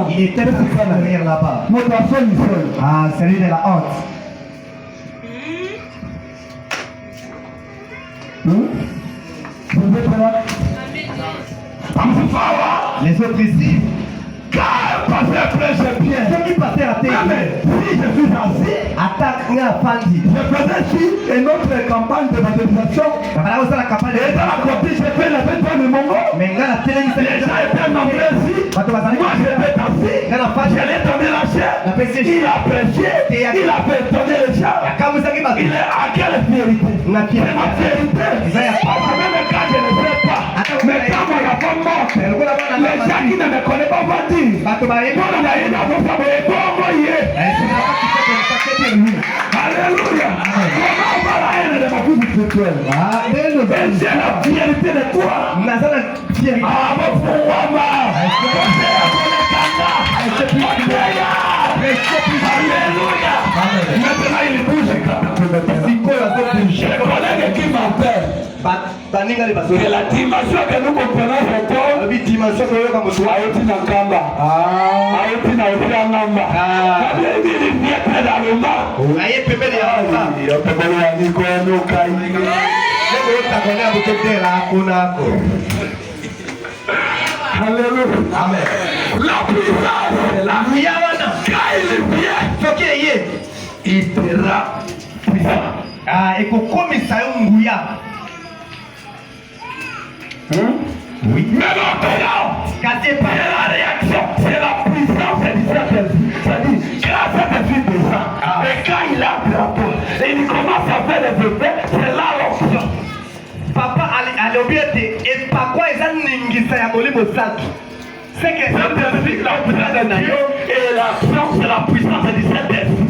Il était derrière là-bas. Ah, celui de la honte. Les autres ici, ceux qui passaient à terre, si je suis assis, attaque un Fandi. Je faisais ici une autre campagne de évangélisation. Et dans la côté, j'ai fait la fête de Mongo. Mais là, la télé, les gens étaient nombreux ici. Moi, j'étais assis. J'allais donner la chair. Il a prêché. Il a fait donner les gens. Il est à quelle vérité? C'est ma vérité. Même quand je ne sais pas. Mais quand on a pas mort, les gens qui ne me connaissent pas vont dire. Alléluia. Comment on va la haine de ma vie spirituelle? J'ai la fierté de toi. Alléluia. Maintenant il bouge. J'ai le collègue qui m'appelle. C'est la dimension que nous comprenons encore. La dimension que nous comprenons. Aïti na kamba. Aïti na ofianamba. Aïti ni miette d'aluma. Aïe pepe de aluma. Yo pepe de aniko no kai. Lego takone abukete la kunako. Alléluia. Amen. La puissance, la miawana. Kai le bien. Fokeye. Il sera puissant. Ah, et qu'on commissaire Nguya. Oui. Mais maintenant, c'est pas la réaction, c'est la puissance de Saint-Esprit. C'est-à-dire, grâce à Saint-Esprit puissant, et quand il a drapeau, et il commence à faire des effets, c'est là l'option. Papa, allez oublier, et par quoi ils ont n'ingisa ya molimo santo. C'est que Saint-Esprit, la puissance de Dieu, et l'action, c'est la puissance de Saint-Esprit.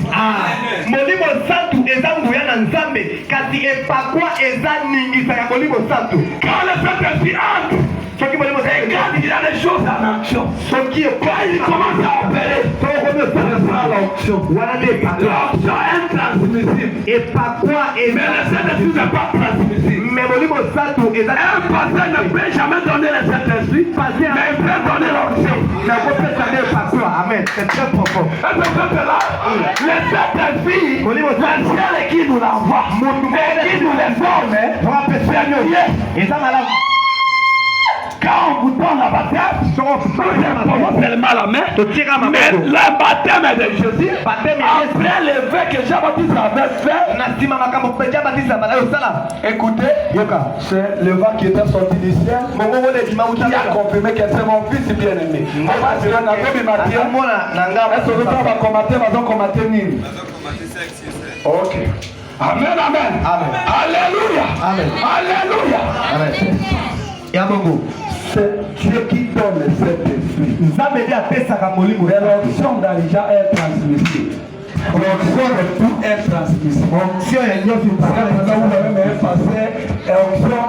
Molimo santo, eza nguya na nzambe, kasi et par quoi ils ont n'ingisa ya molimo santo. Quand le Saint-Esprit entre, et quand il y a des choses en action, quand il commence à opérer, l'option est transmissible. Et par quoi mais le Saint-Esprit n'est pas transmissible. Mais un pasteur ne peut jamais donner le Saint-Esprit, mais il peut donner l'option. Mais on peut donner par quoi? Amen. C'est très profond. Et ce fait-là, le Saint-Esprit, c'est le ciel qui nous l'envoie, et qui nous les donne. Et ça m'a l'air. Quand on vous donne la baptême, on seulement la main, mais le baptême est de Jésus. Après l'évêque que Jean-Baptiste avait fait, écoutez, c'est le vent qui était sorti du ciel, qui a confirmé que c'est mon fils bien-aimé. Ok. Amen, amen. Alléluia. Amen. Alléluia. Amen. C'est Dieu qui donne cet esprit. L'onction d'Alija est transmissible. L'onction de tout est transmissible. L'onction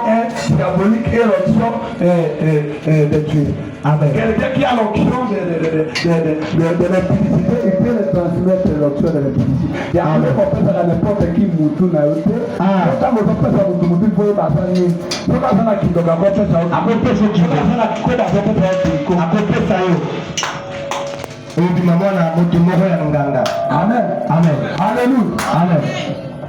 est diabolique et l'onction de Dieu. Amen. Quelqu'un qui a l'onction de l'impudicité, il peut le transmettre l'onction de l'impudicité. Il y a un peu qu'on peut faire n'importe qui moutou na yote. Quand vous faites ça, vous pouvez voir la famille. Vous pouvez faire qui doit avoir ça. À côté de ce qui va faire la côte à côté de ça. Amen. Amen. Alléluia. Amen.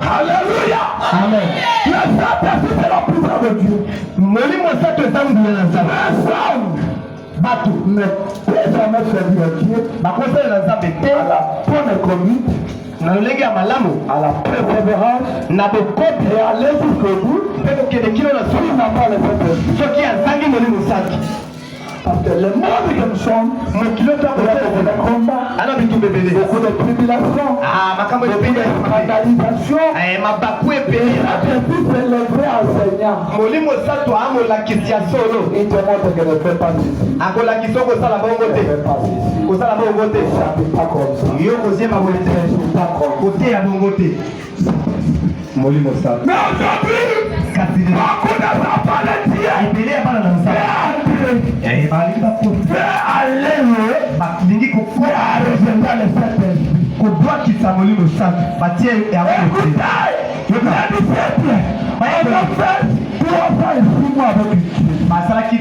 Alléluia. Amen. La Saint-Esprit, c'est la puissance de Dieu. Molimo cette femme de l'ensemble. Batou ne peut jamais servir Dieu. Ma conseil de l'ensemble était à la bonne conduite, à la persévérance, et à aller jusqu'au bout. Ce qui est un sangi molimo sangi. Parce que le monde que nous sommes, nous qui le temps de combat, beaucoup de tribulations, beaucoup de scandalisation, la Jésus c'est le vrai enseignant. Il te montre que ne fais pas ceci. Ne fais pas comme ça. Molimo Santo. Mais aujourd'hui, beaucoup de gens parlent de Dieu. Fais aller le Saint-Esprit. Kodwa kisamoli no sang batie ya wote. Yo ka disciple. Ba yo first 2 ans et 6 mois avec lui.